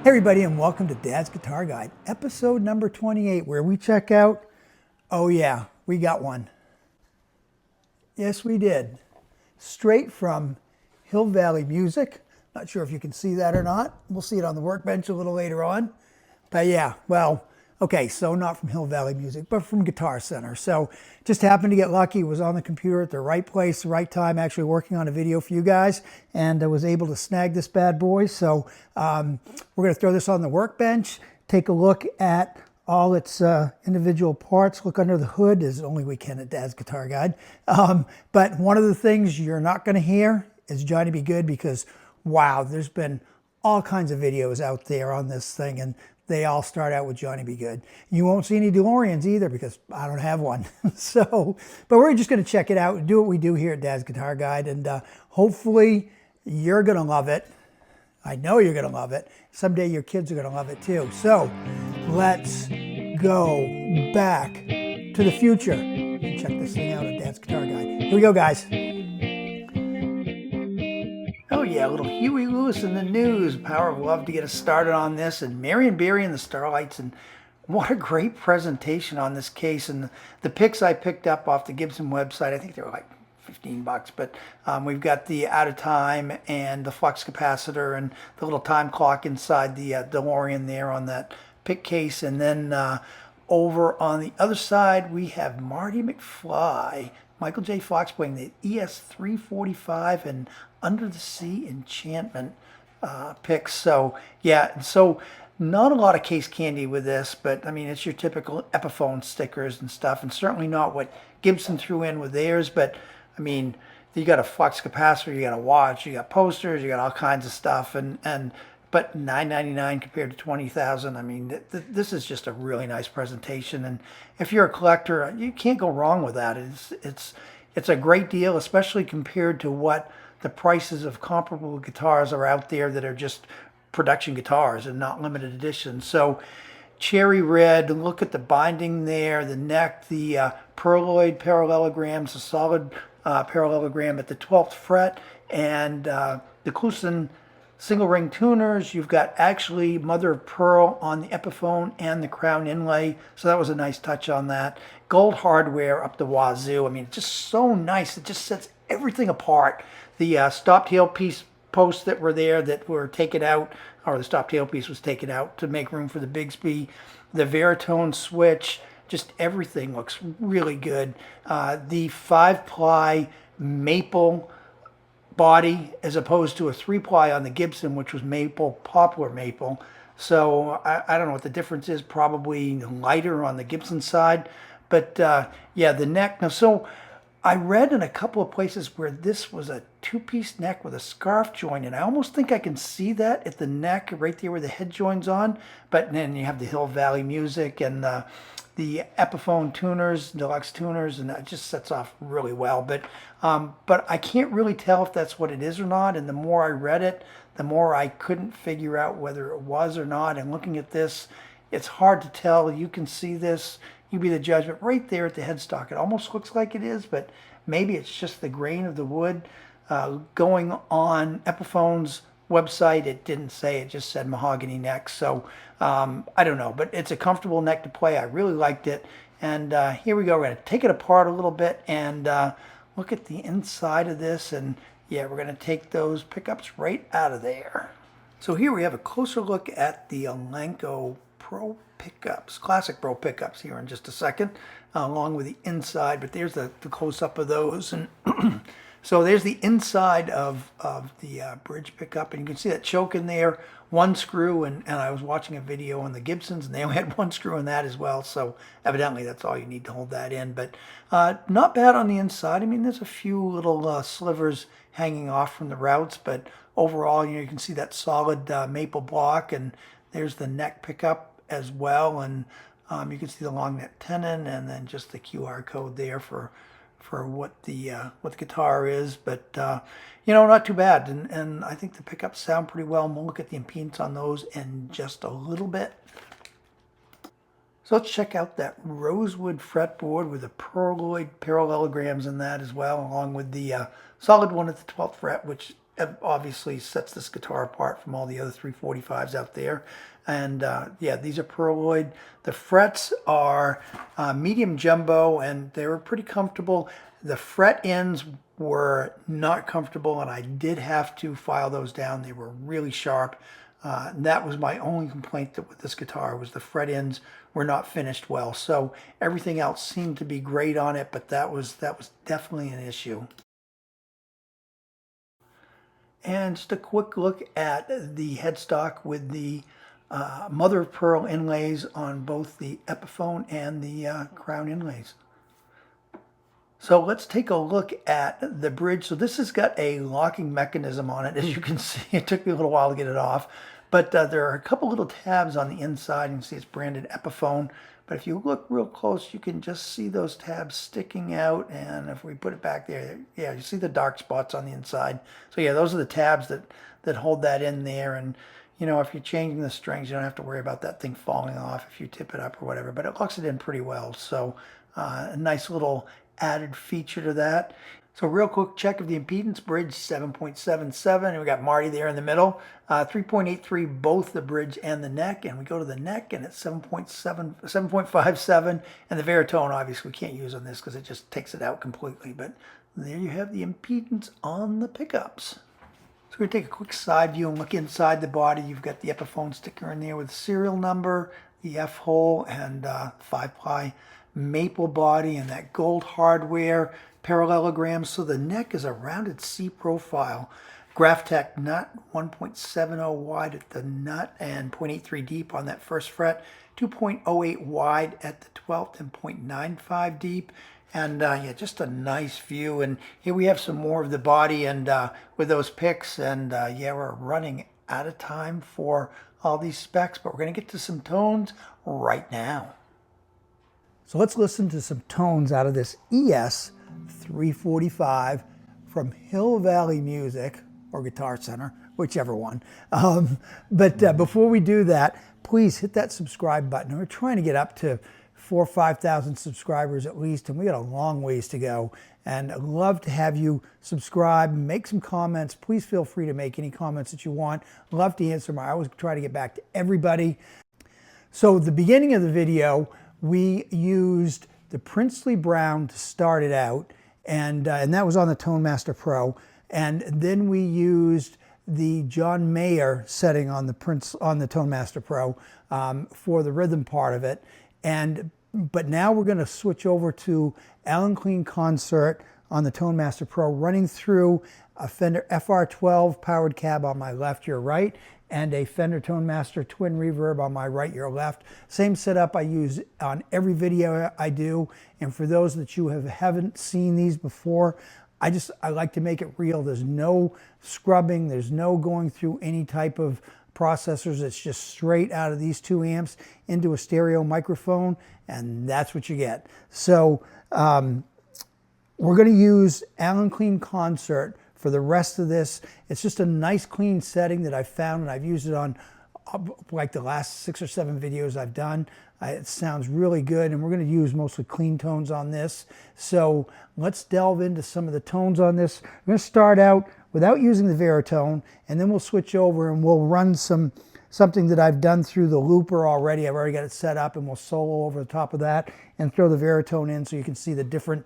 everybody, and welcome to Dad's Guitar Guide, episode number 28, where we check out, oh yeah, we got one. Yes, we did. Straight from Hill Valley Music. Not sure if you can see that or not. We'll see it on the workbench a little later on. But yeah, well, okay, so not from Hill Valley Music, but from Guitar Center. So just happened to get lucky, was on the computer at the right place, the right time, actually working on a video for you guys, and I was able to snag this bad boy. So we're gonna throw this on the workbench, take a look at all its individual parts, look under the hood, as only we can at Dad's Guitar Guide. But one of the things you're not gonna hear is Johnny Be Good, because wow, there's been all kinds of videos out there on this thing, and they all start out with Johnny Be Good. You won't see any DeLoreans either, because I don't have one. So, but we're just going to check it out and do what we do here at Dad's Guitar Guide, and hopefully you're going to love it. I know you're going to love it. Someday your kids are going to love it too. So let's go back to the future and check this thing out at Dad's Guitar Guide. Here we go, guys. Oh yeah, little Huey Lewis in the news. Power of Love to get us started on this, and Marion Barry and the Starlights, and what a great presentation on this case. And the picks I picked up off the Gibson website, I think they were like 15 bucks, but we've got the out of time and the flux capacitor and the little time clock inside the DeLorean there on that pick case. And then over on the other side, we have Marty McFly, Michael J. Fox, playing the ES345 and Under the Sea Enchantment picks. So yeah, so not a lot of case candy with this, but I mean, it's your typical Epiphone stickers and stuff, and certainly not what Gibson threw in with theirs. But I mean, you got a flux capacitor, you got a watch, you got posters, you got all kinds of stuff, but $9.99 compared to $20,000. I mean, this is just a really nice presentation, and if you're a collector, you can't go wrong with that. It's a great deal, especially compared to what the prices of comparable guitars are out there that are just production guitars and not limited editions. So cherry red, look at the binding there, the neck, the pearloid parallelograms, a solid parallelogram at the 12th fret, and the Kluson single ring tuners. You've got actually mother of pearl on the Epiphone and the crown inlay, so that was a nice touch on that. Gold hardware up the wazoo. I mean, it's just so nice. It just sets everything apart. The stop tailpiece posts that were there that were taken out, or the stop tailpiece was taken out to make room for the Bigsby. The Veritone switch, just everything looks really good. The 5-ply maple body as opposed to a 3-ply on the Gibson, which was maple, poplar maple. So I don't know what the difference is, probably lighter on the Gibson side. But yeah, the neck. Now, so I read in a couple of places where this was a 2-piece neck with a scarf joint, and I almost think I can see that at the neck right there where the head join's on. But then you have the Hill Valley Music and the Epiphone tuners, deluxe tuners, and that just sets off really well. But I can't really tell if that's what it is or not, and the more I read it, the more I couldn't figure out whether it was or not. And looking at this, it's hard to tell. You can see this. You be the judge, but right there at the headstock, it almost looks like it is, but maybe it's just the grain of the wood. Going on Epiphone's website, it didn't say, it just said mahogany neck. So I don't know, but it's a comfortable neck to play. I really liked it. And here we go. We're going to take it apart a little bit and look at the inside of this. And yeah, we're going to take those pickups right out of there. So here we have a closer look at the Elanco Pro pickups, classic Pro pickups here in just a second, along with the inside. But there's the close-up of those. And so there's the inside of the bridge pickup, and you can see that choke in there, one screw, and I was watching a video on the Gibsons, and they only had one screw in that as well, so evidently that's all you need to hold that in. But not bad on the inside. I mean, there's a few little slivers hanging off from the routs, but overall, you can see that solid maple block, and there's the neck pickup as well, and you can see the long neck tenon, and then just the QR code there for what the guitar is. But you know, not too bad, and I think the pickups sound pretty well, and we'll look at the impedance on those in just a little bit. So let's check out that rosewood fretboard with the pearloid parallelograms in that as well, along with the solid one at the 12th fret, which obviously sets this guitar apart from all the other 345s out there. And yeah, these are pearloid. The frets are medium jumbo, and they were pretty comfortable. The fret ends were not comfortable, and I did have to file those down. They were really sharp. That was my only complaint with this guitar, was the fret ends were not finished well. So everything else seemed to be great on it, but that was definitely an issue. And just a quick look at the headstock with the mother of pearl inlays on both the Epiphone and the crown inlays. So let's take a look at the bridge. So this has got a locking mechanism on it. As you can see, it took me a little while to get it off. But there are a couple little tabs on the inside. You can see it's branded Epiphone. But if you look real close, you can just see those tabs sticking out. And if we put it back there, yeah, you see the dark spots on the inside. So yeah, those are the tabs that hold that in there. And you know, if you're changing the strings, you don't have to worry about that thing falling off if you tip it up or whatever. But it locks it in pretty well. So a nice little added feature to that. So real quick check of the impedance, bridge 7.77, and we got Marty there in the middle. 3.83 both the bridge and the neck, and we go to the neck and it's 7.57, and the baritone obviously we can't use on this because it just takes it out completely. But there you have the impedance on the pickups. So we're going to take a quick side view and look inside the body. You've got the Epiphone sticker in there with the serial number, the F-hole, and 5-ply maple body, and that gold hardware parallelogram. So the neck is a rounded C profile. Graphtec nut, 1.70 wide at the nut and 0.83 deep on that first fret, 2.08 wide at the 12th and 0.95 deep. And yeah, just a nice view. And here we have some more of the body and with those picks. And yeah, we're running out of time for all these specs, but we're going to get to some tones right now. So let's listen to some tones out of this ES345 from Hill Valley Music, or Guitar Center, whichever one. But before we do that, please hit that subscribe button. We're trying to get up to 4,000 or 5,000 subscribers at least, and we got a long ways to go. And I'd love to have you subscribe, make some comments. Please feel free to make any comments that you want. I'd love to answer them. I always try to get back to everybody. So at the beginning of the video, we used the Princely Brown to start it out, and that was on the Tone Master Pro. And then we used the John Mayer setting on the Tone Master Pro for the rhythm part of it. But now we're going to switch over to Alan Clean Concert on the Tone Master Pro, running through a Fender FR12 powered cab on my left, your right, and a Fender Tone Master twin reverb on my right, your left. Same setup I use on every video I do. And for those that you haven't seen these before, I like to make it real. There's no scrubbing, there's no going through any type of processors. It's just straight out of these two amps into a stereo microphone, and that's what you get. So we're going to use Alan Clean Concert for the rest of this. It's just a nice clean setting that I found, and I've used it on like the last 6 or 7 videos I've done. It sounds really good, and we're going to use mostly clean tones on this. So let's delve into some of the tones on this. We're going to start out without using the baritone, and then we'll switch over and we'll run something that I've done through the looper already. I've already got it set up, and we'll solo over the top of that and throw the baritone in so you can see the different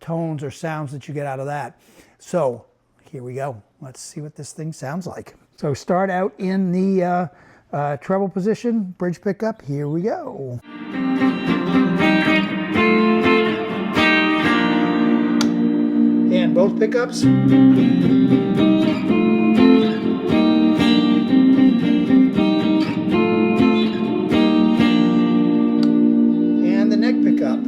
tones or sounds that you get out of that. So here we go. Let's see what this thing sounds like. So start out in the treble position, bridge pickup. Here we go. And both pickups. And the neck pickup.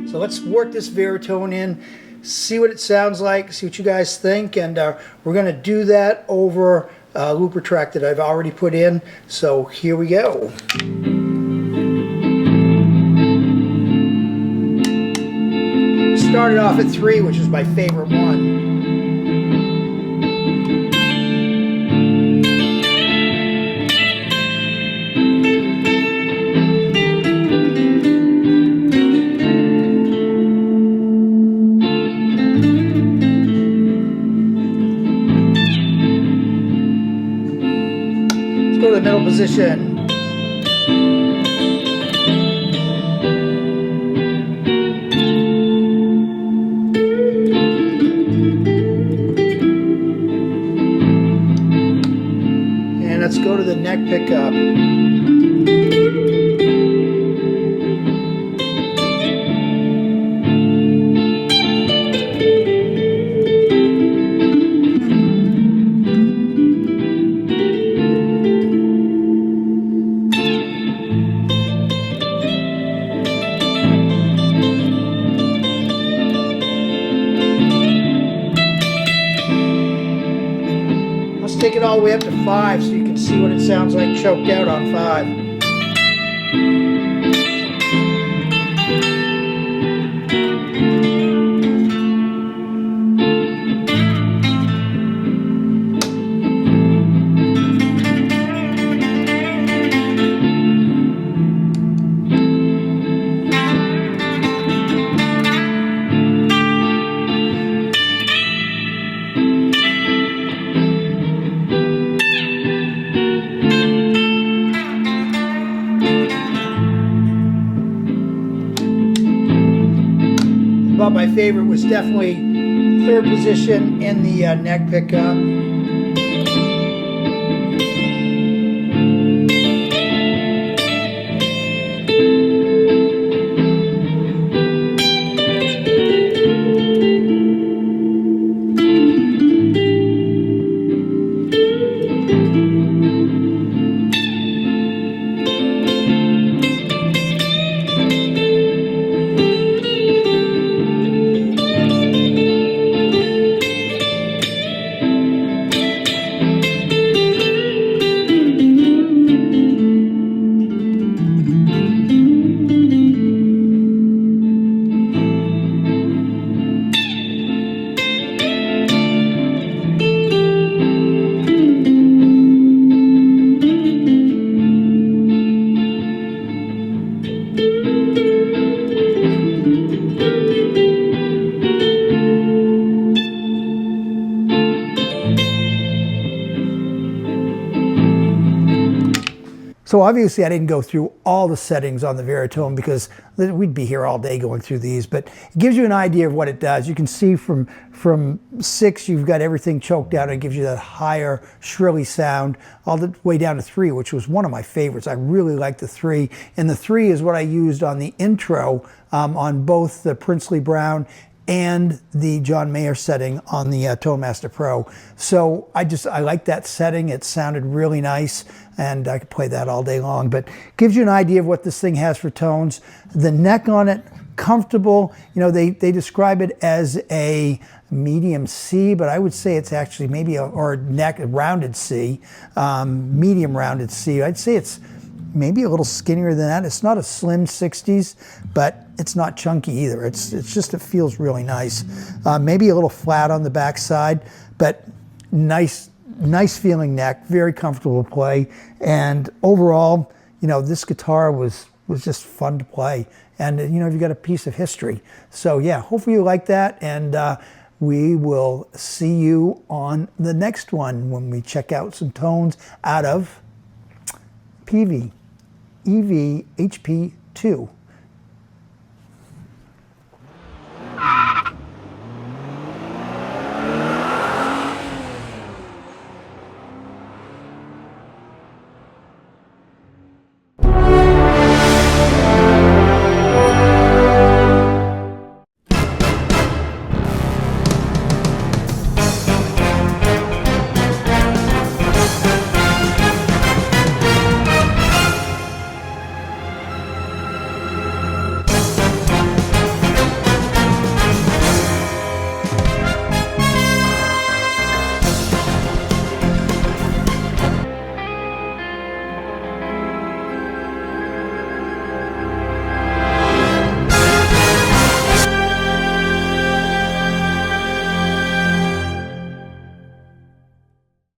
So let's work this baritone in, see what it sounds like, see what you guys think, and we're going to do that over a looper track that I've already put in. So here we go. Started off at 3, which is my favorite one. position. And let's go to the neck pickup. Take it all the way up to 5 so you can see what it sounds like choked out on 5. But my favorite was definitely 3rd position in the neck pickup. So obviously I didn't go through all the settings on the Veritone because we'd be here all day going through these, but it gives you an idea of what it does. You can see from 6, you've got everything choked out. It gives you that higher, shrilly sound, all the way down to 3, which was one of my favorites. I really like the 3. And the 3 is what I used on the intro on both the Princely Brown and the John Mayer setting on the ToneMaster Pro. So I like that setting. It sounded really nice, and I could play that all day long. But gives you an idea of what this thing has for tones. The neck on it, comfortable. You know, they describe it as a medium C, but I would say it's actually maybe a rounded C, medium rounded C. I'd say it's maybe a little skinnier than that. It's not a slim 60s, but it's not chunky either. It's just, it feels really nice. Maybe a little flat on the back side, but nice feeling neck, very comfortable to play. And overall, you know, this guitar was just fun to play. And you know, you've got a piece of history. So yeah, hopefully you like that. And we will see you on the next one when we check out some tones out of PV EV HP2.